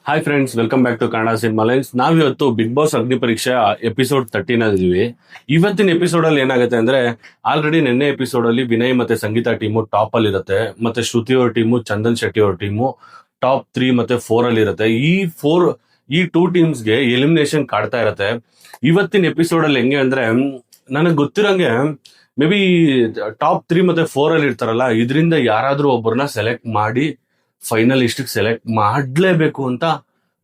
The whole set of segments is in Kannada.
Hi friends, welcome back to Kannada cinema lines. ನಾವಿವತ್ತು Bigg Boss Agni Pariksha episode 13 ಇದೀವಿ. ಇವತ್ತಿನ ಎಪಿಸೋಡ್ ಅಲ್ಲಿ ಏನಾಗುತ್ತೆ ಅಂದ್ರೆ, ಆಲ್ರೆಡಿ ನಿನ್ನೆ ಎಪಿಸೋಡ್ ಅಲ್ಲಿ ವಿನಯ್ ಮತ್ತೆ ಸಂಗೀತ ಟೀಮು ಟಾಪ್ ಅಲ್ಲಿ ಇರುತ್ತೆ, ಮತ್ತೆ ಶ್ರುತಿ ಅವ್ರ ಟೀಮು, ಚಂದನ್ ಶೆಟ್ಟಿ ಅವ್ರ ಟೀಮು ಟಾಪ್ 3 ಮತ್ತೆ 4 ಅಲ್ಲಿ ಇರುತ್ತೆ. ಈ ಟೂ ಟೀಮ್ಸ್ಗೆ ಎಲಿಮಿನೇಷನ್ ಕಾಡ್ತಾ ಇರತ್ತೆ. ಇವತ್ತಿನ ಎಪಿಸೋಡ್ ಅಲ್ಲಿ ಹೆಂಗೆ ಅಂದ್ರೆ, ನನಗೆ ಗೊತ್ತಿರಂಗೆ ಮೇ ಬಿ ಟಾಪ್ 3 ಮತ್ತೆ 4 ಅಲ್ಲಿ ಇರ್ತಾರಲ್ಲ, ಇದರಿಂದ ಯಾರಾದ್ರೂ ಒಬ್ಬರನ್ನ ಸೆಲೆಕ್ಟ್ ಮಾಡಿ ಫೈನಲ್ ಇಷ್ಟಕ್ಕೆ ಸೆಲೆಕ್ಟ್ ಮಾಡ್ಲೇಬೇಕು ಅಂತ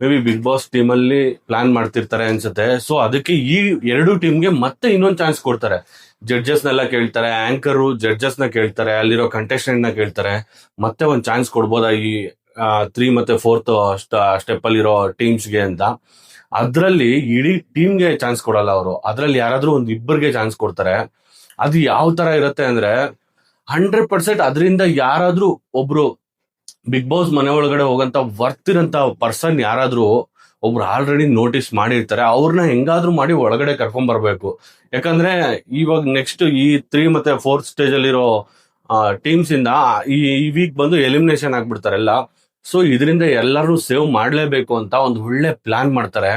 maybe Bigg Boss team ಅಲ್ಲಿ ಪ್ಲಾನ್ ಮಾಡ್ತಿರ್ತಾರೆ ಅನ್ಸುತ್ತೆ. ಸೊ ಅದಕ್ಕೆ ಈ ಎರಡು ಟೀಮ್ಗೆ ಮತ್ತೆ ಇನ್ನೊಂದು ಚಾನ್ಸ್ ಕೊಡ್ತಾರೆ. ಜಡ್ಜಸ್ನೆಲ್ಲ ಕೇಳ್ತಾರೆ, ಆಂಕರು ಜಡ್ಜಸ್ ನ ಕೇಳ್ತಾರೆ, ಅಲ್ಲಿರೋ ಕಂಟೆಸ್ಟೆಂಟ್ ನ ಕೇಳ್ತಾರೆ, ಮತ್ತೆ ಒಂದು ಚಾನ್ಸ್ ಕೊಡ್ಬೋದಾ ಈ 3 ಮತ್ತೆ 4th ಸ್ಟೆಪ್ ಅಲ್ಲಿರೋ ಟೀಮ್ಸ್ಗೆ ಅಂತ. ಅದ್ರಲ್ಲಿ ಇಡೀ ಟೀಮ್ಗೆ ಚಾನ್ಸ್ ಕೊಡಲ್ಲ ಅವರು, ಅದ್ರಲ್ಲಿ ಯಾರಾದ್ರೂ ಒಂದ್ ಇಬ್ಬರಿಗೆ ಚಾನ್ಸ್ ಕೊಡ್ತಾರೆ. ಅದು ಯಾವ ತರ ಇರುತ್ತೆ ಅಂದ್ರೆ, 100% ಅದರಿಂದ ಯಾರಾದ್ರೂ ಒಬ್ರು ಬಿಗ್ ಬಾಸ್ ಮನೆ ಒಳಗಡೆ ಹೋಗಂತ ವರ್ತ್ ಇರಂತ ಪರ್ಸನ್ ಯಾರಾದ್ರೂ ಒಬ್ರು ಆಲ್ರೆಡಿ ನೋಟಿಸ್ ಮಾಡಿರ್ತಾರೆ, ಅವ್ರನ್ನ ಹೆಂಗಾದ್ರೂ ಮಾಡಿ ಒಳಗಡೆ ಕರ್ಕೊಂಡ್ ಬರ್ಬೇಕು. ಯಾಕಂದ್ರೆ ಇವಾಗ ನೆಕ್ಸ್ಟ್ ಈ 3 ಮತ್ತೆ 4th ಸ್ಟೇಜ್ ಅಲ್ಲಿರೋ ಟೀಮ್ಸ್ ಇಂದ ಈ ವೀಕ್ ಬಂದು ಎಲಿಮಿನೇಷನ್ ಆಗ್ಬಿಡ್ತಾರೆ ಎಲ್ಲ. ಸೊ ಇದರಿಂದ ಎಲ್ಲರೂ ಸೇವ್ ಮಾಡ್ಲೇಬೇಕು ಅಂತ ಒಂದು ಒಳ್ಳೆ ಪ್ಲಾನ್ ಮಾಡ್ತಾರೆ.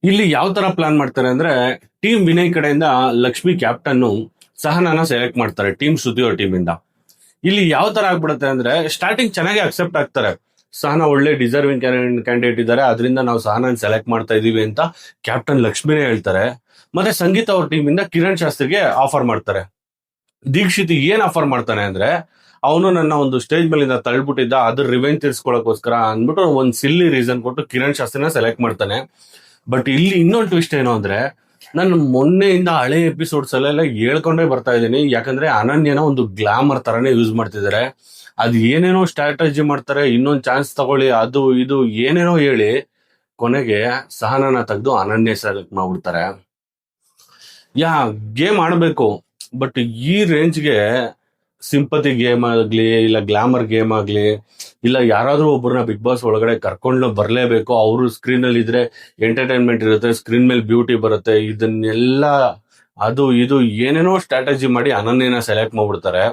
ಇಲ್ಲಿ ಯಾವ ತರ ಪ್ಲಾನ್ ಮಾಡ್ತಾರೆ ಅಂದ್ರೆ, ಟೀಮ್ ವಿನಯ್ ಕಡೆಯಿಂದ ಲಕ್ಷ್ಮಿ ಕ್ಯಾಪ್ಟನ್ ಸಹನಾನ ಸೆಲೆಕ್ಟ್ ಮಾಡ್ತಾರೆ ಟೀಮ್ ಶ್ರುತಿ ಅವ್ರ ಟೀಮ್ ಇಂದ. ಇಲ್ಲಿ ಯಾವ ತರ ಆಗ್ಬಿಡುತ್ತೆ ಅಂದ್ರೆ, ಸ್ಟಾರ್ಟಿಂಗ್ ಚೆನ್ನಾಗಿ ಅಕ್ಸೆಪ್ಟ್ ಆಗ್ತಾರೆ, ಸಹನಾ ಒಳ್ಳೆ ಡಿಸರ್ವಿಂಗ್ ಕ್ಯಾಂಡಿಡೇಟ್ ಇದ್ದಾರೆ, ಅದರಿಂದ ನಾವು ಸಹನಾನ್ ಸೆಲೆಕ್ಟ್ ಮಾಡ್ತಾ ಇದೀವಿ ಅಂತ ಕ್ಯಾಪ್ಟನ್ ಲಕ್ಷ್ಮಿನೇ ಹೇಳ್ತಾರೆ. ಮತ್ತೆ ಸಂಗೀತ ಅವ್ರ ಟೀಮ್ ಇಂದ ಕಿರಣ್ ಶಾಸ್ತ್ರಿಗೆ ಆಫರ್ ಮಾಡ್ತಾರೆ. ದೀಕ್ಷಿತ್ ಏನ್ ಆಫರ್ ಮಾಡ್ತಾನೆ ಅಂದ್ರೆ, ಅವನು ನನ್ನ ಒಂದು ಸ್ಟೇಜ್ ಮೇಲಿಂದ ತಳ್ಬಿಟ್ಟಿದ್ದ, ಅದ್ರ ರಿವೆಂಜ್ ತೀರ್ಸ್ಕೊಳಕೋಸ್ಕರ ಅಂದ್ಬಿಟ್ಟು ಒಂದ್ ಸಿಲ್ಲಿ ರೀಸನ್ ಕೊಟ್ಟು ಕಿರಣ್ ಶಾಸ್ತ್ರಿನ ಸೆಲೆಕ್ಟ್ ಮಾಡ್ತಾನೆ. ಬಟ್ ಇಲ್ಲಿ ಇನ್ನೊಂದು ಟ್ವಿಸ್ಟ್ ಏನು ಅಂದ್ರೆ, ನಾನು ಮೊನ್ನೆಯಿಂದ ಹಳೆ ಎಪಿಸೋಡ್ಸ್ ಅಲ್ಲೆಲ್ಲ ಹೇಳ್ಕೊಂಡೇ ಬರ್ತಾ ಇದ್ದೀನಿ, ಯಾಕಂದ್ರೆ ಅನನ್ಯನ ಒಂದು ಗ್ಲಾಮರ್ ತರನೇ ಯೂಸ್ ಮಾಡ್ತಿದ್ದಾರೆ. ಅದು ಏನೇನೋ ಸ್ಟ್ರಾಟಜಿ ಮಾಡ್ತಾರೆ, ಇನ್ನೊಂದು ಚಾನ್ಸ್ ತಗೊಳ್ಳಿ, ಅದು ಇದು ಏನೇನೋ ಹೇಳಿ ಕೊನೆಗೆ ಸಹನನ ತೆಗೆದು ಅನನ್ಯ ಸೆಲೆಕ್ಟ್ ಮಾಡ್ಬಿಡ್ತಾರೆ. ಗೇಮ್ ಆಡ್ಬೇಕು, ಬಟ್ ಈ ರೇಂಜ್ಗೆ ಸಿಂಪತಿ ಗೇಮ್ ಆಗ್ಲಿ, ಇಲ್ಲ ಗ್ಲಾಮರ್ ಗೇಮ್ ಆಗ್ಲಿ, ಇಲ್ಲ ಯಾರಾದ್ರೂ ಒಬ್ಬರನ್ನ ಬಿಗ್ ಬಾಸ್ ಒಳಗಡೆ ಕರ್ಕೊಂಡು ಬರ್ಲೇಬೇಕು, ಅವರು ಸ್ಕ್ರೀನ್ ಅಲ್ಲಿ ಇದ್ರೆ ಎಂಟರ್ಟೈನ್ಮೆಂಟ್ ಇರುತ್ತೆ, ಸ್ಕ್ರೀನ್ ಮೇಲೆ ಬ್ಯೂಟಿ ಬರುತ್ತೆ, ಇದನ್ನೆಲ್ಲ ಅದು ಇದು ಏನೇನೋ ಸ್ಟ್ರಾಟಜಿ ಮಾಡಿ ಅನನ್ಯನ ಸೆಲೆಕ್ಟ್ ಮಾಡ್ಬಿಡ್ತಾರೆ.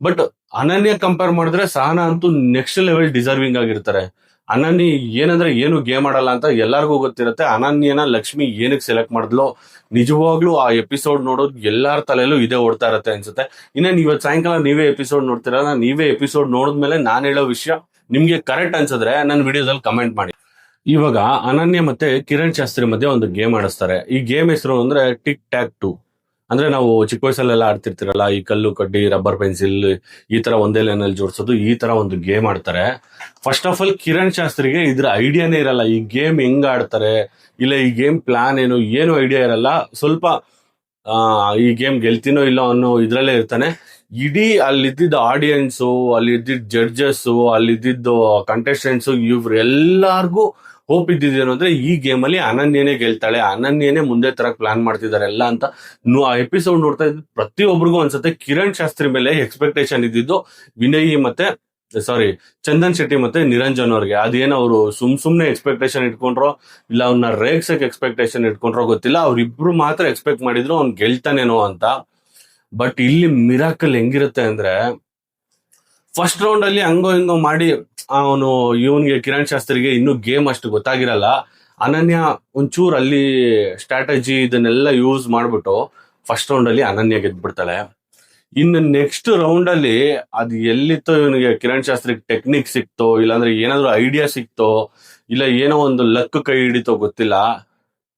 ಬಟ್ ಅನನ್ಯ ಕಂಪೇರ್ ಮಾಡಿದ್ರೆ ಸಹನಾ ಅಂತೂ ನೆಕ್ಸ್ಟ್ ಲೆವೆಲ್ ಡಿಸರ್ವಿಂಗ್ ಆಗಿರ್ತಾರೆ. ಅನನ್ಯ ಏನಂದ್ರೆ ಏನು ಗೇಮ್ ಆಡಲ್ಲ ಅಂತ ಎಲ್ಲಾರ್ಗೂ ಗೊತ್ತಿರುತ್ತೆ. ಅನನ್ಯನ ಲಕ್ಷ್ಮಿ ಏನಕ್ಕೆ ಸೆಲೆಕ್ಟ್ ಮಾಡಿದ್ಲೋ, ನಿಜವಾಗ್ಲೂ ಆ ಎಪಿಸೋಡ್ ನೋಡೋದು ಎಲ್ಲಾರ ತಲೆಯಲ್ಲೂ ಇದೇ ಓಡ್ತಾ ಇರತ್ತೆ ಅನ್ಸುತ್ತೆ. ಇನ್ನೇನು ಇವತ್ತು ಸಾಯಂಕಾಲ ನೀವೇ ಎಪಿಸೋಡ್ ನೋಡ್ತೀರಲ್ಲ, ನೀವೇ ಎಪಿಸೋಡ್ ನೋಡಿದ್ಮೇಲೆ ನಾನು ಹೇಳೋ ವಿಷಯ ನಿಮ್ಗೆ ಕರೆಕ್ಟ್ ಅನ್ಸಿದ್ರೆ ನನ್ನ ವಿಡಿಯೋದಲ್ಲಿ ಕಮೆಂಟ್ ಮಾಡಿ. ಇವಾಗ ಅನನ್ಯ ಮತ್ತೆ ಕಿರಣ್ ಶಾಸ್ತ್ರಿ ಮಧ್ಯೆ ಒಂದು ಗೇಮ್ ಆಡಿಸ್ತಾರೆ. ಈ ಗೇಮ್ ಹೆಸರು ಅಂದ್ರೆ ಟಿಕ್ ಟ್ಯಾಕ್ 2. ಅಂದ್ರೆ ನಾವು ಚಿಕ್ಕ ವಯಸ್ಸಲ್ಲೆಲ್ಲ ಆಡ್ತಿರ್ತಿರಲ್ಲ, ಈ ಕಲ್ಲು ಕಡ್ಡಿ ರಬ್ಬರ್ ಪೆನ್ಸಿಲ್ ಈ ತರ ಒಂದೇ ಲೈನಲ್ಲಿ ಜೋಡಿಸೋದು, ಈ ತರ ಒಂದು ಗೇಮ್ ಆಡ್ತಾರೆ. ಫಸ್ಟ್ ಆಫ್ ಆಲ್ ಕಿರಣ್ ಶಾಸ್ತ್ರಿಗೆ ಇದ್ರ ಐಡಿಯಾನೇ ಇರಲ್ಲ, ಈ ಗೇಮ್ ಹೆಂಗ್ ಆಡ್ತಾರೆ, ಇಲ್ಲ ಈ ಗೇಮ್ ಪ್ಲಾನ್ ಏನು ಐಡಿಯಾ ಇರಲ್ಲ. ಸ್ವಲ್ಪ ಈ ಗೇಮ್ ಗೆಲ್ತೀನೋ ಇಲ್ಲೋ ಅನ್ನೋ ಇದ್ರಲ್ಲೇ ಇರ್ತಾನೆ. ಇಡೀ ಅಲ್ಲಿದ್ದ ಆಡಿಯನ್ಸು, ಅಲ್ಲಿದ್ದ ಜಡ್ಜಸ್, ಅಲ್ಲಿದ್ದ ಕಂಟೆಸ್ಟೆಂಟ್ಸ್, ಇವ್ರೆಲ್ಲಾರ್ಗೂ ಹೋಪ್ ಇದ್ದಿದ್ದೇನು ಅಂದ್ರೆ, ಈ ಗೇಮ್ ಅಲ್ಲಿ ಅನನ್ಯನೇ ಗೆಲ್ತಾಳೆ, ಅನನ್ಯನೇ ಮುಂದೆ ತರಕ್ ಪ್ಲಾನ್ ಮಾಡ್ತಿದ್ದಾರೆ ಎಲ್ಲ ಅಂತ. ಆ ಎಪಿಸೋಡ್ ನೋಡ್ತಾ ಇದ್ದ ಪ್ರತಿಯೊಬ್ಬರಿಗೂ ಅನ್ಸುತ್ತೆ ಕಿರಣ್ ಶಾಸ್ತ್ರಿ ಮೇಲೆ ಎಕ್ಸ್ಪೆಕ್ಟೇಷನ್ ಇದ್ದಿದ್ದು ವಿನಯ್ ಮತ್ತೆ ಚಂದನ್ ಶೆಟ್ಟಿ ಮತ್ತೆ ನಿರಂಜನ್ ಅವ್ರಿಗೆ. ಅದೇನೋ ಅವರು ಸುಮ್ನೆ ಎಕ್ಸ್ಪೆಕ್ಟೇಷನ್ ಇಟ್ಕೊಂಡ್ರೋ, ಇಲ್ಲ ಅವ್ನ ರೇಗ್ಸಕ್ ಎಕ್ಸ್ಪೆಕ್ಟೇಷನ್ ಇಟ್ಕೊಂಡ್ರೋ ಗೊತ್ತಿಲ್ಲ, ಅವ್ರಿಬ್ರು ಮಾತ್ರ ಎಕ್ಸ್ಪೆಕ್ಟ್ ಮಾಡಿದ್ರು ಅವ್ನ್ ಗೆಲ್ತಾನೇನೋ ಅಂತ. ಬಟ್ ಇಲ್ಲಿ ಮಿರಾಕಲ್ ಹೆಂಗಿರುತ್ತೆ ಅಂದ್ರೆ, ಫಸ್ಟ್ ರೌಂಡ್ ಅಲ್ಲಿ ಹಂಗೋ ಹಿಂಗೋ ಮಾಡಿ ಅವನು ಇವನ್ಗೆ ಕಿರಣ್ ಶಾಸ್ತ್ರಿಗೆ ಇನ್ನೂ ಗೇಮ್ ಅಷ್ಟು ಗೊತ್ತಾಗಿರಲ್ಲ. ಅನನ್ಯ ಒಂಚೂರು ಅಲ್ಲಿ ಸ್ಟ್ರಾಟಜಿ ಇದನ್ನೆಲ್ಲ ಯೂಸ್ ಮಾಡ್ಬಿಟ್ಟು ಫಸ್ಟ್ ರೌಂಡ್ ಅಲ್ಲಿ ಅನನ್ಯ ಗೆದ್ಬಿಡ್ತಾಳೆ. ಇನ್ನು ನೆಕ್ಸ್ಟ್ ರೌಂಡ್ ಅಲ್ಲಿ ಅದು ಎಲ್ಲಿತ್ತೋ ಇವನಿಗೆ ಕಿರಣ್ ಶಾಸ್ತ್ರಿಗೆ ಟೆಕ್ನಿಕ್ ಸಿಕ್ತೋ, ಇಲ್ಲಾಂದ್ರೆ ಏನಾದ್ರು ಐಡಿಯಾ ಸಿಕ್ತೋ, ಇಲ್ಲ ಏನೋ ಒಂದು ಲಕ್ ಕೈ ಹಿಡಿತೋ ಗೊತ್ತಿಲ್ಲ,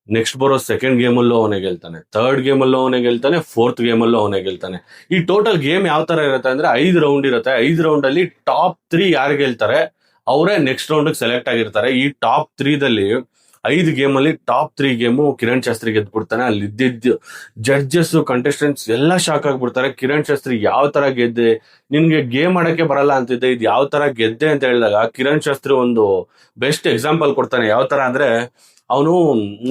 ನೆಕ್ಸ್ಟ್ ಬರೋ ಸೆಕೆಂಡ್ ಗೇಮಲ್ಲೂ ಅವನೇ ಗೆಲ್ತಾನೆ, ಥರ್ಡ್ ಗೇಮಲ್ಲೂ ಅವನೇ ಗೆಲ್ತಾನೆ, ಫೋರ್ತ್ ಗೇಮಲ್ಲೂ ಅವನೇ ಗೆಲ್ತಾನೆ. ಈ ಟೋಟಲ್ ಗೇಮ್ ಯಾವ ತರ ಇರುತ್ತೆ ಅಂದ್ರೆ, 5 ರೌಂಡ್ ಇರುತ್ತೆ. 5 ರೌಂಡ್ ಅಲ್ಲಿ ಟಾಪ್ 3 ಯಾರು ಗೆಲ್ತಾರೆ ಅವರೇ ನೆಕ್ಸ್ಟ್ ರೌಂಡ್ ಸೆಲೆಕ್ಟ್ ಆಗಿರ್ತಾರೆ. ಈ ಟಾಪ್ 3ದಲ್ಲಿ 5 ಗೇಮ್ ಅಲ್ಲಿ ಟಾಪ್ 3 ಗೇಮು ಕಿರಣ್ ಶಾಸ್ತ್ರಿ ಗೆದ್ಬಿಡ್ತಾನೆ. ಅಲ್ಲಿ ಇದ್ದಿದ್ದು ಜಡ್ಜಸ್, ಕಂಟೆಸ್ಟೆಂಟ್ಸ್ ಎಲ್ಲ ಶಾಕ್ ಆಗ್ಬಿಡ್ತಾರೆ. ಕಿರಣ್ ಶಾಸ್ತ್ರಿ ಯಾವ ತರ ಗೆದ್ದೆ, ನಿನ್ಗೆ ಗೇಮ್ ಆಡಕ್ಕೆ ಬರಲ್ಲ ಅಂತಿದ್ದೆ, ಇದು ಯಾವ ತರ ಗೆದ್ದೆ ಅಂತ ಹೇಳಿದಾಗ ಕಿರಣ್ ಶಾಸ್ತ್ರಿ ಒಂದು ಬೆಸ್ಟ್ ಎಕ್ಸಾಂಪಲ್ ಕೊಡ್ತಾನೆ. ಯಾವ ತರ ಅಂದ್ರೆ, ಅವನು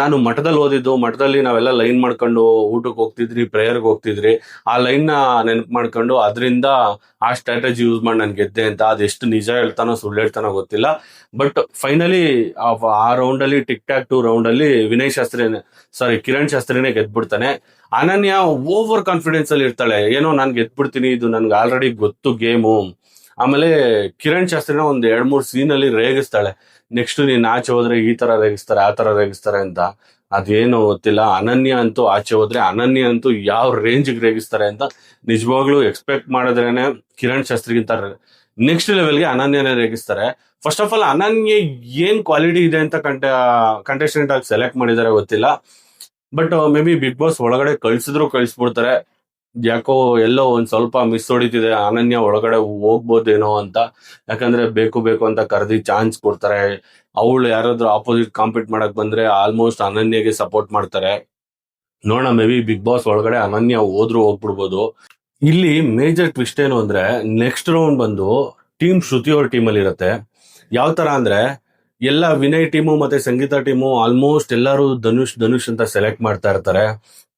ನಾನು ಮಠದಲ್ಲಿ ಓದಿದ್ದು, ಮಠದಲ್ಲಿ ನಾವೆಲ್ಲ ಲೈನ್ ಮಾಡ್ಕೊಂಡು ಊಟಕ್ಕೆ ಹೋಗ್ತಿದ್ರಿ, ಪ್ರೇಯರ್ಗೆ ಹೋಗ್ತಿದ್ರಿ, ಆ ಲೈನ್ ನ ನೆನಪು ಮಾಡ್ಕೊಂಡು ಅದರಿಂದ ಆ ಸ್ಟ್ರಾಟಜಿ ಯೂಸ್ ಮಾಡಿ ನಾನು ಗೆದ್ದೆ ಅಂತ. ಅದೆಷ್ಟು ನಿಜ ಹೇಳ್ತಾನೋ ಸುಳ್ಳು ಹೇಳ್ತಾನೋ ಗೊತ್ತಿಲ್ಲ. ಬಟ್ ಫೈನಲಿ ಆ ರೌಂಡ್ ಅಲ್ಲಿ ಟಿಕ್ ಟ್ಯಾಕ್ 2 ರೌಂಡ್ ಅಲ್ಲಿ ಕಿರಣ್ ಶಾಸ್ತ್ರಿನೇ ಗೆದ್ಬಿಡ್ತಾನೆ. ಅನನ್ಯ ಓವರ್ ಕಾನ್ಫಿಡೆನ್ಸ್ ಅಲ್ಲಿ ಇರ್ತಾಳೆ, ಏನೋ ನಾನು ಗೆದ್ಬಿಡ್ತೀನಿ, ಇದು ನನ್ಗೆ ಆಲ್ರೆಡಿ ಗೊತ್ತು ಗೇಮು, ಆಮೇಲೆ ಕಿರಣ್ ಶಾಸ್ತ್ರಿನ ಒಂದ್ 2-3 ಸೀನ್ ಅಲ್ಲಿ ರೇಗಿಸ್ತಾಳೆ, ನೆಕ್ಸ್ಟ್ ನೀನ್ ಆಚೆ ಹೋದ್ರೆ ಈ ತರ ರೇಗಿಸ್ತಾರೆ ಆ ತರ ರೇಗಿಸ್ತಾರೆ ಅಂತ. ಅದೇನೋ ಗೊತ್ತಿಲ್ಲ. ಅನನ್ಯ ಅಂತೂ ಆಚೆ ಹೋದ್ರೆ ಅನನ್ಯ ಅಂತೂ ಯಾವ ರೇಂಜ್ ರೇಗಿಸ್ತಾರೆ ಅಂತ ನಿಜವಾಗ್ಲೂ ಎಕ್ಸ್ಪೆಕ್ಟ್ ಮಾಡಿದ್ರೇನೆ ಕಿರಣ್ ಶಾಸ್ತ್ರಿಗಿಂತ ನೆಕ್ಸ್ಟ್ ಲೆವೆಲ್ಗೆ ಅನನ್ಯನೇ ರೇಗಿಸ್ತಾರೆ. ಫಸ್ಟ್ ಆಫ್ ಆಲ್ ಅನನ್ಯ ಏನ್ ಕ್ವಾಲಿಟಿ ಇದೆ ಅಂತ ಕಂಟೆಸ್ಟೆಂಟ್ ಆಗಿ ಸೆಲೆಕ್ಟ್ ಮಾಡಿದಾರೆ ಗೊತ್ತಿಲ್ಲ. But maybe Bigg Boss ಒಳಗಡೆ ಕಳಿಸ್ಬಿಡ್ತಾರೆ. ಯಾಕೋ ಎಲ್ಲೋ ಒಂದ್ ಸ್ವಲ್ಪ ಮಿಸ್ ಹೊಡಿತಿದೆ, ಅನನ್ಯ ಒಳಗಡೆ ಹೋಗ್ಬೋದೇನೋ ಅಂತ. ಯಾಕಂದ್ರೆ ಬೇಕು ಬೇಕು ಅಂತ ಕರೆದಿ ಚಾನ್ಸ್ ಕೊಡ್ತಾರೆ. ಅವಳು ಯಾರಾದ್ರೂ ಆಪೋಸಿಟ್ ಕಾಂಪೀಟ್ ಮಾಡಕ್ ಬಂದ್ರೆ ಆಲ್ಮೋಸ್ಟ್ ಅನನ್ಯಗೆ ಸಪೋರ್ಟ್ ಮಾಡ್ತಾರೆ. ನೋಡೋಣ, ಮೇ ಬಿ ಬಿಗ್ ಬಾಸ್ ಒಳಗಡೆ ಅನನ್ಯ ಹೋಗ್ಬಿಡ್ಬೋದು. ಇಲ್ಲಿ ಮೇಜರ್ ಟ್ವಿಸ್ಟ್ ಏನು ಅಂದ್ರೆ, ನೆಕ್ಸ್ಟ್ ರೌಂಡ್ ಬಂದು ಟೀಮ್ ಶ್ರುತಿ ಅವ್ರ ಟೀಮ್ ಅಲ್ಲಿ ಇರುತ್ತೆ. ಯಾವ ತರ ಅಂದ್ರೆ, ಎಲ್ಲ ವಿನಯ್ ಟೀಮು ಮತ್ತೆ ಸಂಗೀತ ಟೀಮು ಆಲ್ಮೋಸ್ಟ್ ಎಲ್ಲರೂ ಧನುಷ್ ಅಂತ ಸೆಲೆಕ್ಟ್ ಮಾಡ್ತಾ ಇರ್ತಾರೆ.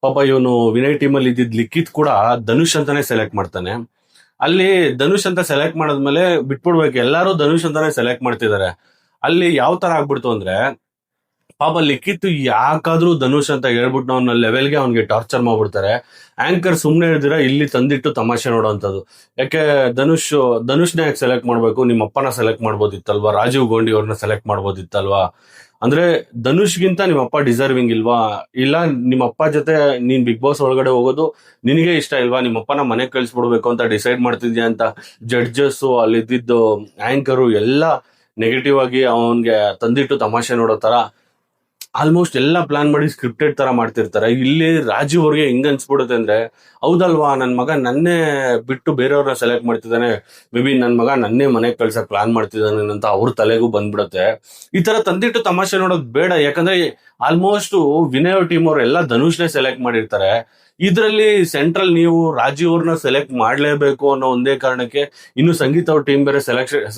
ಪಾಪ ಇವನು ವಿನಯ್ ಟೀಮ್ ಅಲ್ಲಿ ಇದ್ದಿದ್ ಲಿಖಿತ್ ಕೂಡ ಧನುಷ್ ಅಂತಾನೆ ಸೆಲೆಕ್ಟ್ ಮಾಡ್ತಾನೆ. ಅಲ್ಲಿ ಧನುಷ್ ಅಂತ ಸೆಲೆಕ್ಟ್ ಮಾಡಾದ್ಮೇಲೆ ಬಿಟ್ಬಿಡ್ಬೇಕು, ಎಲ್ಲರೂ ಧನುಷ್ ಅಂತಾನೆ ಸೆಲೆಕ್ಟ್ ಮಾಡ್ತಿದ್ದಾರೆ. ಅಲ್ಲಿ ಯಾವ ತರ ಆಗ್ಬಿಡ್ತು ಅಂದ್ರೆ, ಪಾಪ ಲಿಖಿತ್ ಯಾಕಾದ್ರೂ ಧನುಷ್ ಅಂತ ಹೇಳ್ಬಿಟ್ಟು ಅವ್ನ ಲೆವೆಲ್ಗೆ ಅವ್ನಿಗೆ ಟಾರ್ಚರ್ ಮಾಡ್ಬಿಡ್ತಾರೆ. ಆಂಕರ್ ಸುಮ್ನೆ ಇಲ್ದಿರ ಇಲ್ಲಿ ತಂದಿಟ್ಟು ತಮಾಷೆ ನೋಡೋಂಥದ್ದು. ಯಾಕೆ ಧನುಷ್ನ ಯಾಕೆ ಸೆಲೆಕ್ಟ್ ಮಾಡ್ಬೇಕು, ನಿಮ್ಮ ಅಪ್ಪನ ಸೆಲೆಕ್ಟ್ ಮಾಡ್ಬೋದಿತ್ತಲ್ವಾ, ರಾಜೀವ್ ಗೋಂಡಿ ಅವ್ರನ್ನ ಸೆಲೆಕ್ಟ್ ಮಾಡ್ಬೋದಿತ್ತಲ್ವಾ. ಅಂದ್ರೆ ಧನುಷ್ಗಿಂತ ನಿಮ್ಮ ಅಪ್ಪ ಡಿಸರ್ವಿಂಗ್ ಇಲ್ವಾ? ಇಲ್ಲ ನಿಮ್ಮ ಅಪ್ಪ ಜೊತೆ ನೀನ್ ಬಿಗ್ ಬಾಸ್ ಒಳಗಡೆ ಹೋಗೋದು ನಿನಗೆ ಇಷ್ಟ ಇಲ್ವಾ, ನಿಮ್ಮ ಅಪ್ಪನ ಮನೆಗೆ ಕಳಿಸ್ಬಿಡ್ಬೇಕು ಅಂತ ಡಿಸೈಡ್ ಮಾಡ್ತಿದ್ಯಾ ಅಂತ ಜಡ್ಜಸ್ ಅಲ್ಲಿದ್ದು ಆಂಕರು ಎಲ್ಲ ನೆಗೆಟಿವ್ ಆಗಿ ಅವನ್ಗೆ ತಂದಿಟ್ಟು ತಮಾಷೆ ನೋಡೋ ತರ ಆಲ್ಮೋಸ್ಟ್ ಎಲ್ಲ ಪ್ಲಾನ್ ಮಾಡಿ ಸ್ಕ್ರಿಪ್ಟೆಡ್ ತರ ಮಾಡ್ತಿರ್ತಾರೆ. ಇಲ್ಲಿ ರಾಜೀವ್ ಅವ್ರಿಗೆ ಹೆಂಗ್ ಅನ್ಸ್ಬಿಡುತ್ತೆ ಅಂದ್ರೆ, ಹೌದಲ್ವಾ ನನ್ ಮಗ ನನ್ನೇ ಬಿಟ್ಟು ಬೇರೆಯವ್ರನ್ನ ಸೆಲೆಕ್ಟ್ ಮಾಡ್ತಿದ್ದಾನೆ, ಮೇ ಬಿ ನನ್ ಮಗ ನನ್ನೇ ಮನೆಗೆ ಕಳ್ಸಕ್ ಪ್ಲಾನ್ ಮಾಡ್ತಿದ್ದಾನೆ ಅಂತ ಅವ್ರ ತಲೆಗೂ ಬಂದ್ಬಿಡುತ್ತೆ. ಈ ತರ ತಂದಿಟ್ಟು ತಮಾಷೆ ನೋಡೋದು ಬೇಡ. ಯಾಕಂದ್ರೆ ಆಲ್ಮೋಸ್ಟ್ ವಿನಯ್ ಟೀಮ್ ಅವ್ರು ಎಲ್ಲ ಧನುಷ್ನೇ ಸೆಲೆಕ್ಟ್ ಮಾಡಿರ್ತಾರೆ. ಇದ್ರಲ್ಲಿ ಸೆಂಟ್ರಲ್ ನೀವು ರಾಜೀವ್ ಅವ್ರನ್ನ ಸೆಲೆಕ್ಟ್ ಮಾಡ್ಲೇಬೇಕು ಅನ್ನೋ ಒಂದೇ ಕಾರಣಕ್ಕೆ ಇನ್ನು ಸಂಗೀತ ಅವ್ರ ಟೀಮ್ ಬೇರೆ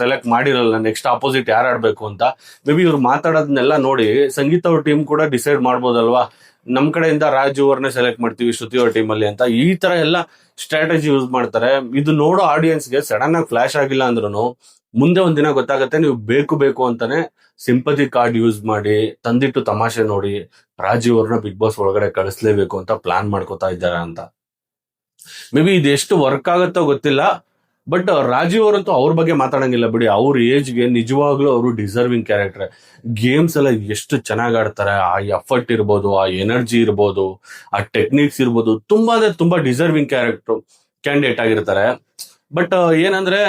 ಸೆಲೆಕ್ಟ್ ಮಾಡಿರಲ್ಲ ನೆಕ್ಸ್ಟ್ ಆಪೋಸಿಟ್ ಯಾರು ಆಡ್ಬೇಕು ಅಂತ. ಮೇ ಬಿ ಇವ್ರು ಮಾತಾಡೋದನ್ನೆಲ್ಲ ನೋಡಿ ಸಂಗೀತ ಅವ್ರ ಟೀಮ್ ಕೂಡ ಡಿಸೈಡ್ ಮಾಡ್ಬೋದಲ್ವಾ, ನಮ್ ಕಡೆಯಿಂದ ರಾಜು ಅವ್ರನ್ನೇ ಸೆಲೆಕ್ಟ್ ಮಾಡ್ತೀವಿ ಶ್ರುತಿ ಅವ್ರ ಟೀಮ್ ಅಲ್ಲಿ ಅಂತ. ಈ ತರ ಎಲ್ಲ ಸ್ಟ್ರಾಟಜಿ ಯೂಸ್ ಮಾಡ್ತಾರೆ. ಇದು ನೋಡೋ ಆಡಿಯನ್ಸ್ಗೆ ಸಡನ್ ಆಗಿ ಫ್ಲಾಶ್ ಆಗಿಲ್ಲ ಅಂದ್ರೂ ಮುಂದೆ ಒಂದಿನ ಗೊತ್ತಾಗತ್ತೆ, ನೀವು ಬೇಕು ಅಂತಾನೆ ಸಿಂಪತಿ ಕಾರ್ಡ್ ಯೂಸ್ ಮಾಡಿ ತಂದಿಟ್ಟು ತಮಾಷೆ ನೋಡಿ ರಾಜೀವ್ ಅವ್ರನ್ನ ಬಿಗ್ ಬಾಸ್ ಒಳಗಡೆ ಕಳಿಸ್ಲೇಬೇಕು ಅಂತ ಪ್ಲಾನ್ ಮಾಡ್ಕೋತಾ ಇದ್ದಾರೆ ಅಂತ. ಮೇ ಬಿ ಇದೆಷ್ಟು ವರ್ಕ್ ಆಗತ್ತೋ ಗೊತ್ತಿಲ್ಲ. ಬಟ್ ರಾಜೀವ್ ಅವರಂತೂ ಅವ್ರ ಬಗ್ಗೆ ಮಾತಾಡಂಗಿಲ್ಲ ಬಿಡಿ. ಅವ್ರ ಏಜ್ಗೆ ನಿಜವಾಗ್ಲೂ ಅವರು ಡಿಸರ್ವಿಂಗ್ ಕ್ಯಾರೆಕ್ಟರ್. ಗೇಮ್ಸ್ ಎಲ್ಲ ಎಷ್ಟು ಚೆನ್ನಾಗಿ ಆಡ್ತಾರೆ. ಆ ಎಫರ್ಟ್ ಇರ್ಬೋದು, ಆ ಎನರ್ಜಿ ಇರ್ಬೋದು, ಆ ಟೆಕ್ನಿಕ್ಸ್ ಇರ್ಬೋದು, ತುಂಬಾ ಅಂದ್ರೆ ತುಂಬಾ ಡಿಸರ್ವಿಂಗ್ ಕ್ಯಾಂಡಿಡೇಟ್ ಆಗಿರ್ತಾರೆ. ಬಟ್ ಏನಂದ್ರೆ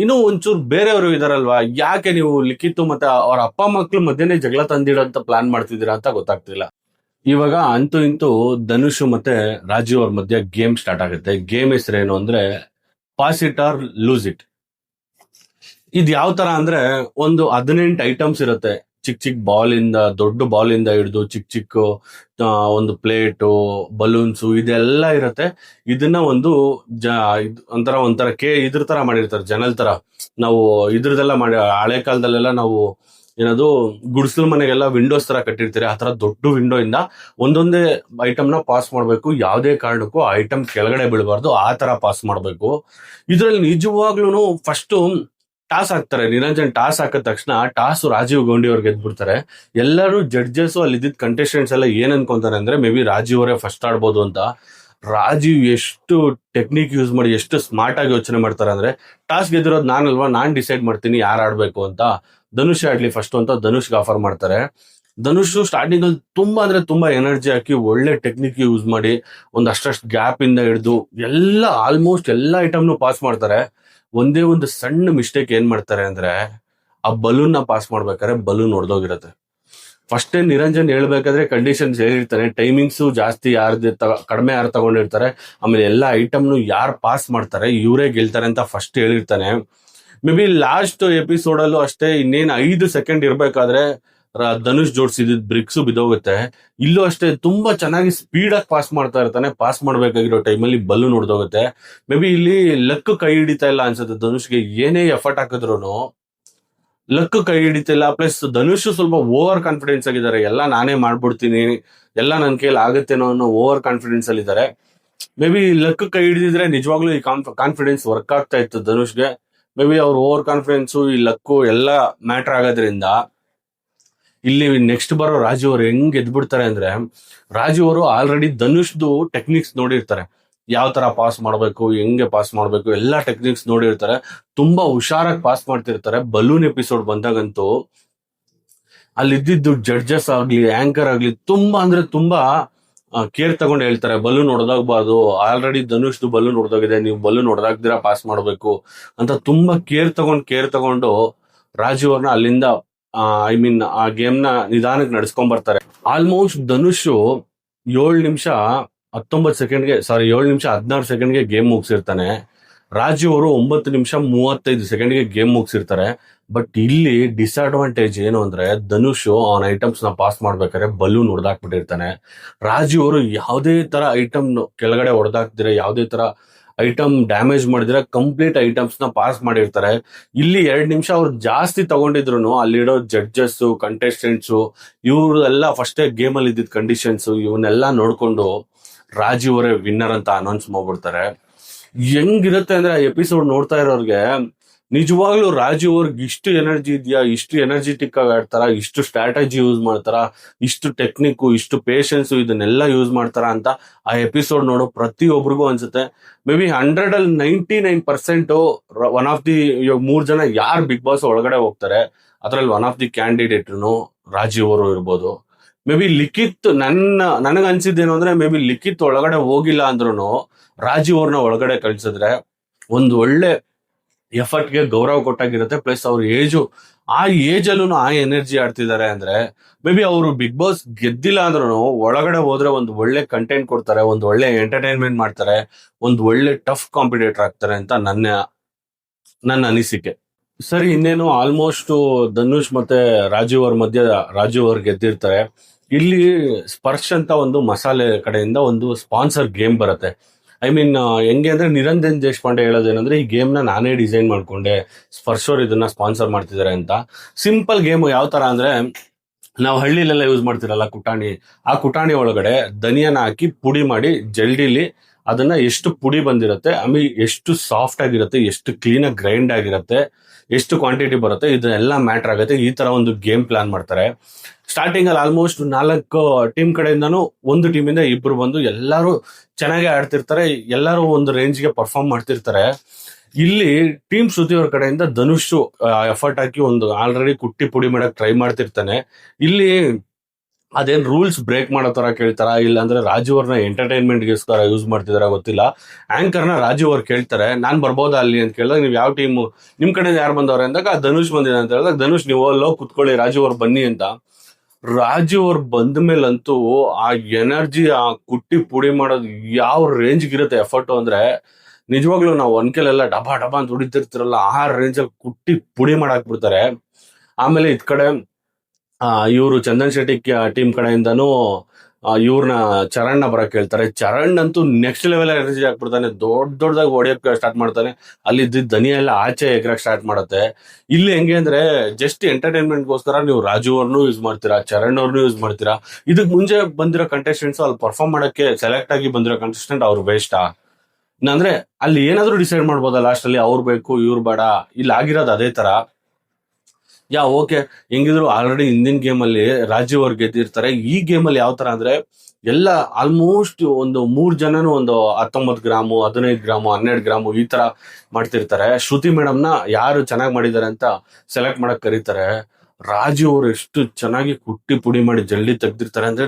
ಇನ್ನು ಒಂಚೂರು ಬೇರೆಯವರು ಇದಾರಲ್ವಾ, ಯಾಕೆ ನೀವು ಲಿಖಿತ್ ಮತ್ತೆ ಅವ್ರ ಅಪ್ಪ ಮಕ್ಳು ಮಧ್ಯೆನೇ ಜಗಳ ತಂದಿಡೋಂತ ಪ್ಲಾನ್ ಮಾಡ್ತಿದ್ದೀರಾ ಅಂತ ಗೊತ್ತಾಗ್ತಿಲ್ಲ. ಇವಾಗ ಅಂತೂ ಇಂತೂ ಧನುಷ್ ಮತ್ತೆ ರಾಜೀವ್ ಅವ್ರ ಮಧ್ಯ ಗೇಮ್ ಸ್ಟಾರ್ಟ್ ಆಗುತ್ತೆ. ಗೇಮ್ ಹೆಸರೇನು ಅಂದ್ರೆ pass it or lose it. ಇದು ಯಾವ ತರ ಅಂದ್ರೆ, ಒಂದು 18 ಐಟಮ್ಸ್ ಇರುತ್ತೆ. ಚಿಕ್ಕ ಬಾಲ್ ಇಂದ, ದೊಡ್ಡ ಬಾಲ್ ಇಂದ ಹಿಡಿದು ಚಿಕ್ಕ ಒಂದು ಪ್ಲೇಟು, ಬಲೂನ್ಸು, ಇದೆಲ್ಲ ಇರುತ್ತೆ. ಇದನ್ನ ಒಂದು ಒಂಥರ ಇದ್ರ ತರ ಮಾಡಿರ್ತಾರೆ, ಜನಲ್ ತರ. ನಾವು ಇದ್ರದೆಲ್ಲ ಮಾಡಿ ಹಳೆ ಕಾಲದಲ್ಲೆಲ್ಲ ನಾವು ಏನದು ಗುಡಿಸಲು ಮನೆಗೆಲ್ಲ ವಿಂಡೋಸ್ ತರ ಕಟ್ಟಿರ್ತೀರಿ, ಆ ತರ ದೊಡ್ಡ ವಿಂಡೋ ಇಂದ ಒಂದೊಂದೇ ಐಟಮ್ ನ ಪಾಸ್ ಮಾಡ್ಬೇಕು. ಯಾವುದೇ ಕಾರಣಕ್ಕೂ ಆ ಐಟಮ್ ಕೆಳಗಡೆ ಬೀಳಬಾರ್ದು, ಆ ತರ ಪಾಸ್ ಮಾಡ್ಬೇಕು. ಇದ್ರಲ್ಲಿ ನಿಜವಾಗ್ಲೂ ಫಸ್ಟ್ ಟಾಸ್ ಹಾಕ್ತಾರೆ. ನಿರಂಜನ್ ಟಾಸ್ ಹಾಕಿದ ತಕ್ಷಣ ಟಾಸ್ ರಾಜೀವ್ ಗೌಂಡಿ ಅವ್ರಿಗೆ ಗೆದ್ಬಿಡ್ತಾರೆ. ಎಲ್ಲರೂ ಜಡ್ಜಸ್ ಅಲ್ಲಿ ಇದ್ದಿದ್ದ ಕಂಟೆಸ್ಟೆಂಟ್ಸ್ ಎಲ್ಲ ಏನ್ ಅನ್ಕೊಂತಾರೆ ಅಂದ್ರೆ, ಮೇ ಬಿ ರಾಜೀವ್ ಅವರೇ ಫಸ್ಟ್ ಆಡ್ಬೋದು ಅಂತ. ರಾಜೀವ್ ಎಷ್ಟು ಟೆಕ್ನಿಕ್ ಯೂಸ್ ಮಾಡಿ ಎಷ್ಟು ಸ್ಮಾರ್ಟ್ ಆಗಿ ಯೋಚನೆ ಮಾಡ್ತಾರೆ ಅಂದ್ರೆ, ಟಾಸ್ ಗೆದ್ದಿರೋದು ನಾನಲ್ವಾ, ನಾನ್ ಡಿಸೈಡ್ ಮಾಡ್ತೀನಿ ಯಾರು ಆಡ್ಬೇಕು ಅಂತ. ಧನುಷ್ ಆಡ್ಲಿ ಫಸ್ಟ್ ಅಂತ ಧನುಷ್ಗೆ ಆಫರ್ ಮಾಡ್ತಾರೆ. ಧನುಷ್ ಸ್ಟಾರ್ಟಿಂಗ್ ಅಲ್ಲಿ ತುಂಬಾ ಅಂದ್ರೆ ತುಂಬಾ ಎನರ್ಜಿ ಹಾಕಿ ಒಳ್ಳೆ ಟೆಕ್ನಿಕ್ ಯೂಸ್ ಮಾಡಿ ಅಷ್ಟು ಗ್ಯಾಪ್ ಇಂದ ಹಿಡಿದು ಎಲ್ಲ ಆಲ್ಮೋಸ್ಟ್ ಎಲ್ಲ ಐಟಮ್ನು ಪಾಸ್ ಮಾಡ್ತಾರೆ. ಒಂದೇ ಒಂದು ಸಣ್ಣ ಮಿಸ್ಟೇಕ್ ಏನ್ ಮಾಡ್ತಾರೆ ಅಂದ್ರೆ, ಆ ಬಲೂನ್ ನ ಪಾಸ್ ಮಾಡ್ಬೇಕಾದ್ರೆ ಬಲೂನ್ ಹೊಡೆದೋಗಿರುತ್ತೆ. ಫಸ್ಟ್ ನಿರಂಜನ್ ಹೇಳ್ಬೇಕಾದ್ರೆ ಕಂಡೀಷನ್ಸ್ ಹೇಳಿರ್ತಾನೆ, ಟೈಮಿಂಗ್ಸ್ ಜಾಸ್ತಿ ಕಡಿಮೆ ಯಾರು ತಗೊಂಡಿರ್ತಾರೆ, ಆಮೇಲೆ ಎಲ್ಲ ಐಟಮ್ನು ಯಾರು ಪಾಸ್ ಮಾಡ್ತಾರೆ ಇವರೇ ಗೆಲ್ತಾರೆ ಅಂತ ಫಸ್ಟ್ ಹೇಳಿರ್ತಾನೆ. ಮೇ ಬಿ ಲಾಸ್ಟ್ ಎಪಿಸೋಡ್ ಅಲ್ಲೂ ಅಷ್ಟೇ, ಇನ್ನೇನು 5 ಸೆಕೆಂಡ್ ಇರ್ಬೇಕಾದ್ರೆ ಧನುಷ್ ಜೋಡಿಸಿದ ಬ್ರಿಕ್ಸ್ ಬಿದ್ದೋಗುತ್ತೆ. ಇಲ್ಲೂ ಅಷ್ಟೇ ತುಂಬಾ ಚೆನ್ನಾಗಿ ಸ್ಪೀಡ್ ಆಗಿ ಪಾಸ್ ಮಾಡ್ತಾ ಇರ್ತಾನೆ. ಪಾಸ್ ಮಾಡ್ಬೇಕಾಗಿರೋ ಟೈಮಲ್ಲಿ ಬಲೂನ್ ಹೊಡೆದೋಗುತ್ತೆ. ಮೇ ಬಿ ಇಲ್ಲಿ ಲಕ್ ಕೈ ಹಿಡಿತಾ ಇಲ್ಲ ಅನ್ಸುತ್ತೆ ಧನುಷ್ಗೆ. ಏನೇ ಎಫರ್ಟ್ ಹಾಕಿದ್ರು ಲಕ್ ಕೈ ಹಿಡಿತಿಲ್ಲ. ಪ್ಲಸ್ ಧನುಷ್ ಸ್ವಲ್ಪ ಓವರ್ ಕಾನ್ಫಿಡೆನ್ಸ್ ಆಗಿದ್ದಾರೆ. ಎಲ್ಲ ನಾನೇ ಮಾಡ್ಬಿಡ್ತೀನಿ, ಎಲ್ಲ ನನ್ನ ಕೈಯಲ್ಲಿ ಆಗುತ್ತೇನೋ ಅನ್ನೋ ಓವರ್ ಕಾನ್ಫಿಡೆನ್ಸ್ ಅಲ್ಲಿ ಇದ್ದಾರೆ. ಮೇ ಬಿ ಲಕ್ ಕೈ ಹಿಡಿದಿದ್ರೆ ನಿಜವಾಗ್ಲೂ ಈ ಕಾನ್ಫಿಡೆನ್ಸ್ ವರ್ಕ್ ಆಗ್ತಾ ಇತ್ತು ಧನುಷ್ಗೆ. ಮೇ ಬಿ ಅವ್ರ ಓವರ್ ಕಾನ್ಫಿಡೆನ್ಸು ಈ ಲಕ್ಕು ಎಲ್ಲ ಮ್ಯಾಟರ್ ಆಗೋದ್ರಿಂದ ಇಲ್ಲಿ ನೆಕ್ಸ್ಟ್ ಬರೋ ರಾಜು ಅವರು ಹೆಂಗ್ ಗೆದ್ಬಿಡ್ತಾರೆ ಅಂದ್ರೆ, ರಾಜು ಅವರು ಆಲ್ರೆಡಿ ಧನುಷ್ದು ಟೆಕ್ನಿಕ್ಸ್ ನೋಡಿರ್ತಾರೆ. ಯಾವ ತರ ಪಾಸ್ ಮಾಡಬೇಕು, ಹೆಂಗೆ ಪಾಸ್ ಮಾಡಬೇಕು, ಎಲ್ಲಾ ಟೆಕ್ನಿಕ್ಸ್ ನೋಡಿರ್ತಾರೆ. ತುಂಬಾ ಹುಷಾರಾಗಿ ಪಾಸ್ ಮಾಡ್ತಿರ್ತಾರೆ. ಬಲೂನ್ ಎಪಿಸೋಡ್ ಬಂದಾಗಂತೂ ಅಲ್ಲಿ ಇದ್ದಿದ್ದು ಜಡ್ಜಸ್ ಆಗ್ಲಿ, ಆಂಕರ್ ಆಗ್ಲಿ, ತುಂಬಾ ಅಂದ್ರೆ ತುಂಬಾ ಕೇರ್ ತಗೊಂಡು ಹೇಳ್ತಾರೆ, ಬಲೂನ್ ಹೊಡೆದಾಗಬಾರ್ದು, ಆಲ್ರೆಡಿ ಧನುಷ್ದು ಬಲೂನ್ ಹೊಡೆದೋಗಿದೆ, ನೀವು ಬಲೂನ್ ಹೊಡೆದಾಗ್ದಿರ ಪಾಸ್ ಮಾಡಬೇಕು ಅಂತ ತುಂಬಾ ಕೇರ್ ತಗೊಂಡು ರಾಜೀವ್ ಅವ್ರನ್ನ ಅಲ್ಲಿಂದ ಆ ಗೇಮ್ ನ ನಿಧಾನಕ್ಕೆ ನಡ್ಸ್ಕೊಂಡ್ ಬರ್ತಾರೆ. ಆಲ್ಮೋಸ್ಟ್ ಧನುಷ್ 7 ನಿಮಿಷ 19 ಸೆಕೆಂಡ್ಗೆ, ಸಾರಿ 7 ನಿಮಿಷ 16 ಸೆಕೆಂಡ್ಗೆ ಗೇಮ್ ಮುಗಿಸಿರ್ತಾನೆ. ರಾಜೀವ್ ಅವರು 9 ನಿಮಿಷ 35 ಸೆಕೆಂಡ್ಗೆ ಗೇಮ್ ಮುಗಿಸಿರ್ತಾರೆ. ಬಟ್ ಇಲ್ಲಿ ಡಿಸ್ಅಡ್ವಾಂಟೇಜ್ ಏನು ಅಂದ್ರೆ, ಧನುಷ್ ಅವನ ಐಟಮ್ಸ್ ನ ಪಾಸ್ ಮಾಡ್ಬೇಕಾದ್ರೆ ಬಲೂನ್ ಹೊಡೆದಾಕ್ಬಿಟ್ಟಿರ್ತಾನೆ. ರಾಜೀವ್ ಅವರು ಯಾವುದೇ ತರ ಐಟಮ್ ಕೆಳಗಡೆ ಹೊಡೆದಾಕ್ದಿರ, ಯಾವುದೇ ತರ ಐಟಮ್ ಡ್ಯಾಮೇಜ್ ಮಾಡಿದ್ರೆ ಕಂಪ್ಲೀಟ್ ಐಟಮ್ಸ್ ನ ಪಾಸ್ ಮಾಡಿರ್ತಾರೆ. ಇಲ್ಲಿ 2 ನಿಮಿಷ ಅವ್ರು ಜಾಸ್ತಿ ತಗೊಂಡಿದ್ರು ಅಲ್ಲಿಡೋ ಜಡ್ಜಸ್, ಕಂಟೆಸ್ಟೆಂಟ್ಸ್ ಇವರೆಲ್ಲ ಫಸ್ಟ್ ಗೇಮ್ ಅಲ್ಲಿ ಇದ್ದಿದ್ದ ಕಂಡೀಷನ್ಸ್ ಇವನ್ನೆಲ್ಲ ನೋಡ್ಕೊಂಡು ರಾಜೀವ್ ಅವರೇ ವಿನ್ನರ್ ಅಂತ ಅನೌನ್ಸ್ ಮಾಡ್ಬಿಡ್ತಾರೆ. ಹೆಂಗಿರುತ್ತೆ ಅಂದ್ರೆ ಆ ಎಪಿಸೋಡ್ ನೋಡ್ತಾ ಇರೋರ್ಗೆ ನಿಜವಾಗ್ಲೂ ರಾಜೀವ್ ಅವ್ರಿಗೆ ಇಷ್ಟು ಎನರ್ಜಿ ಇದೆಯಾ, ಇಷ್ಟು ಎನರ್ಜೆಟಿಕ್ ಆಗಿ ಆಡ್ತಾರ, ಇಷ್ಟು ಸ್ಟ್ರಾಟಜಿ ಯೂಸ್ ಮಾಡ್ತಾರ, ಇಷ್ಟು ಟೆಕ್ನಿಕ್, ಇಷ್ಟು ಪೇಷನ್ಸ್ ಇದನ್ನೆಲ್ಲ ಯೂಸ್ ಮಾಡ್ತಾರ ಅಂತ ಆ ಎಪಿಸೋಡ್ ನೋಡೋ ಪ್ರತಿಯೊಬ್ಬರಿಗೂ ಅನ್ಸುತ್ತೆ. ಮೇ ಬಿ 100 ಅಲ್ಲಿ 99% ಒನ್ ಆಫ್ ದಿ 3 ಜನ ಯಾರು ಬಿಗ್ ಬಾಸ್ ಒಳಗಡೆ ಹೋಗ್ತಾರೆ ಅದ್ರಲ್ಲಿ ಒನ್ ಆಫ್ ದಿ ಕ್ಯಾಂಡಿಡೇಟ್ನು ರಾಜೀವ್ ಅವರು ಇರ್ಬೋದು. ಮೇ ಬಿ ಲಿಖಿತ್ ನನಗ್ ಅನ್ಸಿದ್ದೇನು ಅಂದ್ರೆ, ಮೇ ಬಿ ಲಿಖಿತ್ ಒಳಗಡೆ ಹೋಗಿಲ್ಲ ಅಂದ್ರೂ ರಾಜೀವ್ ಅವ್ರನ್ನ ಒಳಗಡೆ ಕಳ್ಸಿದ್ರೆ ಒಂದು ಒಳ್ಳೆ ಎಫರ್ಟ್ಗೆ ಗೌರವ ಕೊಟ್ಟಾಗಿರುತ್ತೆ. ಪ್ಲಸ್ ಅವ್ರ ಆ ಏಜ್ ಅಲ್ಲೂ ಆ ಎನರ್ಜಿ ಆಡ್ತಿದ್ದಾರೆ ಅಂದ್ರೆ, ಮೇ ಬಿ ಅವರು ಬಿಗ್ ಬಾಸ್ ಗೆದ್ದಿಲ್ಲ ಅಂದ್ರೂ ಒಳಗಡೆ ಹೋದ್ರೆ ಒಂದು ಒಳ್ಳೆ ಕಂಟೆಂಟ್ ಕೊಡ್ತಾರೆ, ಒಂದು ಒಳ್ಳೆ ಎಂಟರ್ಟೈನ್ಮೆಂಟ್ ಮಾಡ್ತಾರೆ, ಒಂದು ಒಳ್ಳೆ ಟಫ್ ಕಾಂಪಿಟೇಟರ್ ಆಗ್ತಾರೆ ಅಂತ ನನ್ನ ಅನಿಸಿಕೆ. ಸರಿ, ಇನ್ನೇನು ಆಲ್ಮೋಸ್ಟ್ ಧನುಷ್ ಮತ್ತೆ ರಾಜೀವ್ ಅವ್ರ ಮಧ್ಯೆ ರಾಜೀವ್ ಅವ್ರು ಗೆದ್ದಿರ್ತಾರೆ. ಇಲ್ಲಿ ಸ್ಪರ್ಶ್ ಅಂತ ಒಂದು ಮಸಾಲೆ ಕಡೆಯಿಂದ ಒಂದು ಸ್ಪಾನ್ಸರ್ ಗೇಮ್ ಬರುತ್ತೆ. ಐ ಮೀನ್ ಹೆಂಗೆ ಅಂದ್ರೆ, ನಿರಂಜನ್ ದೇಶಪಾಂಡೆ ಹೇಳೋದೇನಂದ್ರೆ, ಈ ಗೇಮ್ ನ ನಾನೇ ಡಿಸೈನ್ ಮಾಡ್ಕೊಂಡೆ, ಸ್ಪರ್ಶ್ ಅವ್ರು ಇದನ್ನ ಸ್ಪಾನ್ಸರ್ ಮಾಡ್ತಿದ್ದಾರೆ ಅಂತ. ಸಿಂಪಲ್ ಗೇಮ್ ಯಾವ ತರ ಅಂದ್ರೆ, ನಾವು ಹಳ್ಳಿಲೆಲ್ಲ ಯೂಸ್ ಮಾಡ್ತಿರಲ್ಲ ಕುಟಾಣಿ, ಆ ಕುಟಾಣಿ ಒಳಗಡೆ ಧನಿಯನ್ನ ಹಾಕಿ ಪುಡಿ ಮಾಡಿ ಜಲ್ಡಿಲಿ ಅದನ್ನ ಎಷ್ಟು ಪುಡಿ ಬಂದಿರುತ್ತೆ, ಆಮೇಲೆ ಎಷ್ಟು ಸಾಫ್ಟ್ ಆಗಿರುತ್ತೆ, ಎಷ್ಟು ಕ್ಲೀನ್ ಆಗಿ ಗ್ರೈಂಡ್ ಆಗಿರುತ್ತೆ, ಎಷ್ಟು ಕ್ವಾಂಟಿಟಿ ಬರುತ್ತೆ, ಇದನ್ನೆಲ್ಲ ಮ್ಯಾಟರ್ ಆಗುತ್ತೆ. ಈ ತರ ಒಂದು ಗೇಮ್ ಪ್ಲಾನ್ ಮಾಡ್ತಾರೆ. ಸ್ಟಾರ್ಟಿಂಗ್ ಅಲ್ಲಿ ಆಲ್ಮೋಸ್ಟ್ 4 ಟೀಮ್ ಕಡೆಯಿಂದನೂ ಒಂದು ಟೀಮಿಂದ 2 ಬಂದು ಎಲ್ಲರೂ ಚೆನ್ನಾಗಿ ಆಡ್ತಿರ್ತಾರೆ, ಎಲ್ಲರೂ ಒಂದು ರೇಂಜ್ಗೆ ಪರ್ಫಾರ್ಮ್ ಮಾಡ್ತಿರ್ತಾರೆ. ಇಲ್ಲಿ ಟೀಮ್ ಶ್ರುತಿ ಅವ್ರ ಕಡೆಯಿಂದ ಧನುಷ್ ಎಫರ್ಟ್ ಹಾಕಿ ಒಂದು ಆಲ್ರೆಡಿ ಕುಟ್ಟಿ ಪುಡಿ ಮಾಡಕ್ ಟ್ರೈ ಮಾಡ್ತಿರ್ತಾನೆ. ಇಲ್ಲಿ ಅದೇನ್ ರೂಲ್ಸ್ ಬ್ರೇಕ್ ಮಾಡೋ ತರ ಕೇಳ್ತಾರ, ಇಲ್ಲ ಅಂದ್ರೆ ರಾಜೀವ್ ಅವ್ರನ್ನ ಎಂಟರ್ಟೈನ್ಮೆಂಟ್ಗೋಸ್ಕರ ಯೂಸ್ ಮಾಡ್ತಿದಾರ ಗೊತ್ತಿಲ್ಲ. ಆಂಕರ್ನ ರಾಜೀವ್ ಅವ್ರು ಕೇಳ್ತಾರೆ, ನಾನ್ ಬರ್ಬೋದಾ ಅಲ್ಲಿ ಅಂತ ಕೇಳಿದಾಗ, ನೀವು ಯಾವ ಟೀಮ್, ನಿಮ್ ಕಡೆ ಯಾರು ಬಂದವ್ರೆ ಅಂದಾಗ ಧನುಷ್ ಬಂದಿದೆ ಅಂತ ಹೇಳಿದಾಗ, ಧನುಷ್ ನೀವು ಅಲ್ಲೋ ಕುತ್ಕೊಳ್ಳಿ, ರಾಜೀವ್ ಅವ್ರು ಬನ್ನಿ ಅಂತ. ರಾಜೀವ್ ಅವ್ರು ಬಂದ ಮೇಲಂತೂ ಆ ಎನರ್ಜಿ, ಆ ಕುಟ್ಟಿ ಪುಡಿ ಮಾಡೋದು ಯಾವ ರೇಂಜ್ಗೆ ಇರುತ್ತೆ ಎಫರ್ಟ್ ಅಂದ್ರೆ, ನಿಜವಾಗ್ಲೂ ನಾವು ಒನ್ಕೆಲೆಲ್ಲ ಡಬಾ ಡಬಾ ಅಂತ ಹೊಡಿತಿರ್ತಿರಲ್ಲ, ಆ ರೇಂಜಲ್ಲಿ ಕುಟ್ಟಿ ಪುಡಿ ಮಾಡಾಕ್ಬಿಡ್ತಾರೆ. ಆಮೇಲೆ ಇದ್ ಕಡೆ ಇವರು ಚಂದನ್ ಶೆಟ್ಟಿ ಟೀಮ್ ಕಡೆಯಿಂದನೂ ಇವ್ರನ್ನ ಚರಣ್ ಬರಕ್ ಹೇಳ್ತಾರೆ. ಚರಣ್ ಅಂತೂ ನೆಕ್ಸ್ಟ್ ಲೆವೆಲ್ ಎನರ್ಜಿ ಹಾಕ್ಬಿಡ್ತಾನೆ, ದೊಡ್ಡದಾಗಿ ಹೊಡಿಯಕ್ಕೆ ಸ್ಟಾರ್ಟ್ ಮಾಡ್ತಾನೆ. ಅಲ್ಲಿ ದನಿ ಎಲ್ಲ ಆಚೆ ಎಗರಕ್ ಸ್ಟಾರ್ಟ್ ಮಾಡುತ್ತೆ. ಇಲ್ಲಿ ಹೆಂಗೆ ಅಂದ್ರೆ, ಜಸ್ಟ್ ಎಂಟರ್ಟೈನ್ಮೆಂಟ್ಗೋಸ್ಕರ ನೀವು ರಾಜು ಅವ್ರನ್ನೂ ಯೂಸ್ ಮಾಡ್ತೀರಾ, ಚರಣ್ ಅವ್ರನ್ನೂ ಯೂಸ್ ಮಾಡ್ತೀರಾ. ಇದಕ್ ಮುಂಚೆ ಬಂದಿರೋ ಕಂಟೆಸ್ಟೆಂಟ್ಸ್ ಅಲ್ಲಿ ಪರ್ಫಾರ್ಮ್ ಮಾಡಕ್ಕೆ ಸೆಲೆಕ್ಟ್ ಆಗಿ ಬಂದಿರೋ ಕಂಟೆಸ್ಟೆಂಟ್ ಅವ್ರು ವೇಸ್ಟಾ? ಅಂದ್ರೆ ಅಲ್ಲಿ ಏನಾದ್ರೂ ಡಿಸೈಡ್ ಮಾಡ್ಬೋದಾ ಲಾಸ್ಟ್ ಅಲ್ಲಿ, ಅವ್ರು ಬೇಕು ಇವ್ರು ಬೇಡ. ಇಲ್ಲಿ ಆಗಿರೋದು ಅದೇ ತರ. ಓಕೆ, ಹೆಂಗಿದ್ರು ಆಲ್ರೆಡಿ ಹಿಂದಿನ ಗೇಮ್ ಅಲ್ಲಿ ರಾಜೀವ್ ಅವ್ರು ಗೆದ್ದಿರ್ತಾರೆ. ಈ ಗೇಮ್ ಅಲ್ಲಿ ಯಾವ ತರ ಅಂದ್ರೆ, ಎಲ್ಲ ಆಲ್ಮೋಸ್ಟ್ ಒಂದು 3 ಜನನು ಒಂದು 19 ಗ್ರಾಮು, 15 ಗ್ರಾಮು, 12 ಗ್ರಾಮು ಈ ತರ ಮಾಡ್ತಿರ್ತಾರೆ. ಶ್ರುತಿ ಮೇಡಮ್ ನ ಯಾರು ಚೆನ್ನಾಗಿ ಮಾಡಿದ್ದಾರೆ ಅಂತ ಸೆಲೆಕ್ಟ್ ಮಾಡಕ್ ಕರೀತಾರೆ. ರಾಜೀವ್ ಅವ್ರು ಎಷ್ಟು ಚೆನ್ನಾಗಿ ಕುಟ್ಟಿ ಪುಡಿ ಮಾಡಿ ಜಲ್ದಿ ತೆಗ್ದಿರ್ತಾರೆ ಅಂದ್ರೆ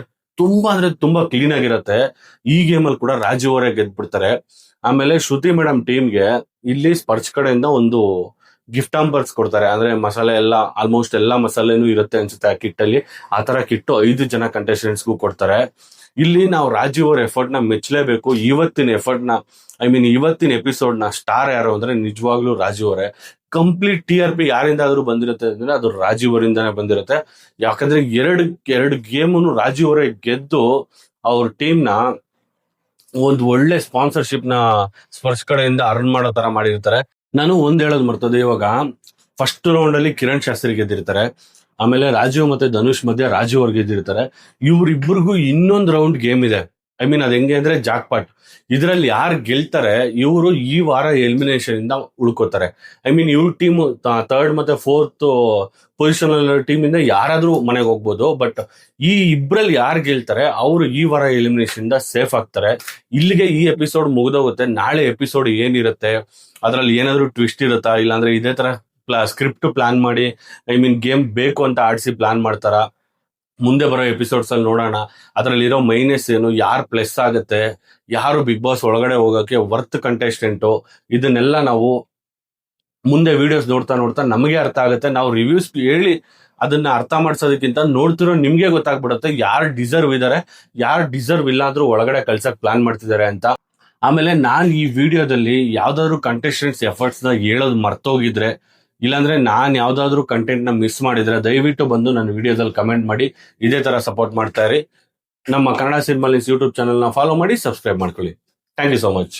ತುಂಬಾ ಕ್ಲೀನ್ ಆಗಿರತ್ತೆ. ಈ ಗೇಮ್ ಅಲ್ಲಿ ಕೂಡ ರಾಜೀವ್ ಅವರೇ ಗೆದ್ಬಿಡ್ತಾರೆ. ಆಮೇಲೆ ಶ್ರುತಿ ಮೇಡಮ್ ಟೀಮ್ಗೆ ಇಲ್ಲಿ ಸ್ಪರ್ಶ್ ಕಡೆಯಿಂದ ಒಂದು ಗಿಫ್ಟ್ ಆಂಬರ್ಸ್ ಕೊಡ್ತಾರೆ. ಅಂದ್ರೆ ಮಸಾಲೆ ಎಲ್ಲ, ಆಲ್ಮೋಸ್ಟ್ ಎಲ್ಲಾ ಮಸಾಲೆನೂ ಇರುತ್ತೆ ಅನ್ಸುತ್ತೆ ಆ ಕಿಟ್ ಅಲ್ಲಿ. ಆ ತರ ಕಿಟ್ಟು 5 ಜನ ಕಂಟೆಸ್ಟೆಂಟ್ಸ್ಗೂ ಕೊಡ್ತಾರೆ. ಇಲ್ಲಿ ನಾವು ರಾಜೀವ್ ಅವ್ರ ಎಫರ್ಟ್ ನ ಮೆಚ್ಚಲೇಬೇಕು. ಇವತ್ತಿನ ಎಫರ್ಟ್ ನ, ಇವತ್ತಿನ ಎಪಿಸೋಡ್ ನ ಸ್ಟಾರ್ ಯಾರು ಅಂದ್ರೆ ನಿಜವಾಗ್ಲೂ ರಾಜೀವ್ ಅವರೇ. ಕಂಪ್ಲೀಟ್ TRP ಯಾರಿಂದಾದ್ರೂ ಬಂದಿರುತ್ತೆ ಅಂದ್ರೆ ಅದು ರಾಜೀವ್ ಅವರಿಂದಾನೇ ಬಂದಿರುತ್ತೆ. ಯಾಕಂದ್ರೆ ಎರಡು ಗೇಮನ್ನು ರಾಜೀವ್ ಅವರೇ ಗೆದ್ದು ಅವ್ರ ಟೀಮ್ ನ ಒಂದು ಒಳ್ಳೆ ಸ್ಪಾನ್ಸರ್ಶಿಪ್ ನ ಸ್ಪರ್ಶ್ ಕಡೆಯಿಂದ ಅರ್ನ್ ಮಾಡೋ ತರ ಮಾಡಿರ್ತಾರೆ. ನಾನು ಹೇಳೋದು ಮರ್ತದೆ, ಇವಾಗ ಫಸ್ಟ್ ರೌಂಡ್ ಅಲ್ಲಿ ಕಿರಣ್ ಶಾಸ್ತ್ರಿ ಗೆದ್ದಿರ್ತಾರೆ. ಆಮೇಲೆ ರಾಜೀವ್ ಮತ್ತೆ ಧನುಷ್ ಮಧ್ಯೆ ರಾಜೀವ್ ಅವ್ರು ಗೆದ್ದಿರ್ತಾರೆ. ಇವ್ರಿಬ್ರಿಗೂ ಇನ್ನೊಂದು ರೌಂಡ್ ಗೇಮ್ ಇದೆ. ಐ ಮೀನ್ ಅದ್ ಹೆಂಗೆ ಅಂದ್ರೆ ಜಾಕ್ಪಾಟ್. ಇದ್ರಲ್ಲಿ ಯಾರು ಗೆಲ್ತಾರೆ ಇವರು ಈ ವಾರ ಎಲಿಮಿನೇಷನ್ ಇಂದ ಉಳ್ಕೋತಾರೆ. ಐ ಮೀನ್ ಇವ್ರ ಟೀಮ್ ಥರ್ಡ್ ಮತ್ತೆ ಫೋರ್ತ್ ಪೊಸಿಷನ್ ಟೀಮ್ ಇಂದ ಯಾರಾದ್ರೂ ಮನೆಗೆ ಹೋಗ್ಬೋದು. ಬಟ್ ಈ ಇಬ್ರಲ್ಲಿ ಯಾರು ಗೆಲ್ತಾರೆ ಅವರು ಈ ವಾರ ಎಲಿಮಿನೇಷನ್ ಇಂದ ಸೇಫ್ ಆಗ್ತಾರೆ. ಇಲ್ಲಿಗೆ ಈ ಎಪಿಸೋಡ್ ಮುಗ್ದೋಗುತ್ತೆ. ನಾಳೆ ಎಪಿಸೋಡ್ ಏನಿರುತ್ತೆ, ಅದ್ರಲ್ಲಿ ಏನಾದ್ರು ಟ್ವಿಸ್ಟ್ ಇರುತ್ತಾ, ಇಲ್ಲಾಂದ್ರೆ ಇದೇ ತರ ಸ್ಕ್ರಿಪ್ಟ್ ಪ್ಲಾನ್ ಮಾಡಿ ಐ ಮೀನ್ ಗೇಮ್ ಬೇಕು ಅಂತ ಆಡಿಸಿ ಪ್ಲಾನ್ ಮಾಡ್ತಾರ, ಮುಂದೆ ಬರೋ ಎಪಿಸೋಡ್ಸ್ ಅಲ್ಲಿ ನೋಡೋಣ. ಅದರಲ್ಲಿರೋ ಮೈನಸ್ ಏನು, ಯಾರು ಪ್ಲಸ್ ಆಗುತ್ತೆ, ಯಾರು ಬಿಗ್ ಬಾಸ್ ಒಳಗಡೆ ಹೋಗೋಕೆ ವರ್ತ್ ಕಂಟೆಸ್ಟೆಂಟು, ಇದನ್ನೆಲ್ಲ ನಾವು ಮುಂದೆ ವಿಡಿಯೋಸ್ ನೋಡ್ತಾ ನೋಡ್ತಾ ನಮಗೆ ಅರ್ಥ ಆಗುತ್ತೆ. ನಾವು ರಿವ್ಯೂಸ್ ಹೇಳಿ ಅದನ್ನ ಅರ್ಥ ಮಾಡ್ಸೋದಕ್ಕಿಂತ ನೋಡ್ತಿರೋ ನಿಮ್ಗೆ ಗೊತ್ತಾಗ್ಬಿಡುತ್ತೆ ಯಾರು ಡಿಸರ್ವ್ ಇದಾರೆ, ಯಾರು ಡಿಸರ್ವ್ ಇಲ್ಲ ಆದ್ರೂ ಒಳಗಡೆ ಕಳ್ಸಕ್ ಪ್ಲಾನ್ ಮಾಡ್ತಿದ್ದಾರೆ ಅಂತ. ಆಮೇಲೆ ನಾನು ಈ ವಿಡಿಯೋದಲ್ಲಿ ಯಾವ್ದಾದ್ರು ಕಂಟೆಸ್ಟೆಂಟ್ಸ್ ಎಫರ್ಟ್ಸ್ ನ ಹೇಳೋದು ಮರ್ತೋಗಿದ್ರೆ, ಇಲ್ಲಾಂದ್ರೆ ನಾನು ಯಾವ್ದಾದ್ರು ಕಂಟೆಂಟ್ ನ ಮಿಸ್ ಮಾಡಿದ್ರೆ ದಯವಿಟ್ಟು ಬಂದು ನನ್ನ ವಿಡಿಯೋದಲ್ಲಿ ಕಮೆಂಟ್ ಮಾಡಿ ಇದೇ ತರ ಸಪೋರ್ಟ್ ಮಾಡ್ತಾ ಇರಿ. ನಮ್ಮ ಕನ್ನಡ ಸಿನಿಮಾ ಯೂಟ್ಯೂಬ್ ಚಾನಲ್ ನ ಫಾಲೋ ಮಾಡಿ, ಸಬ್ಸ್ಕ್ರೈಬ್ ಮಾಡ್ಕೊಳ್ಳಿ. Thank you so much.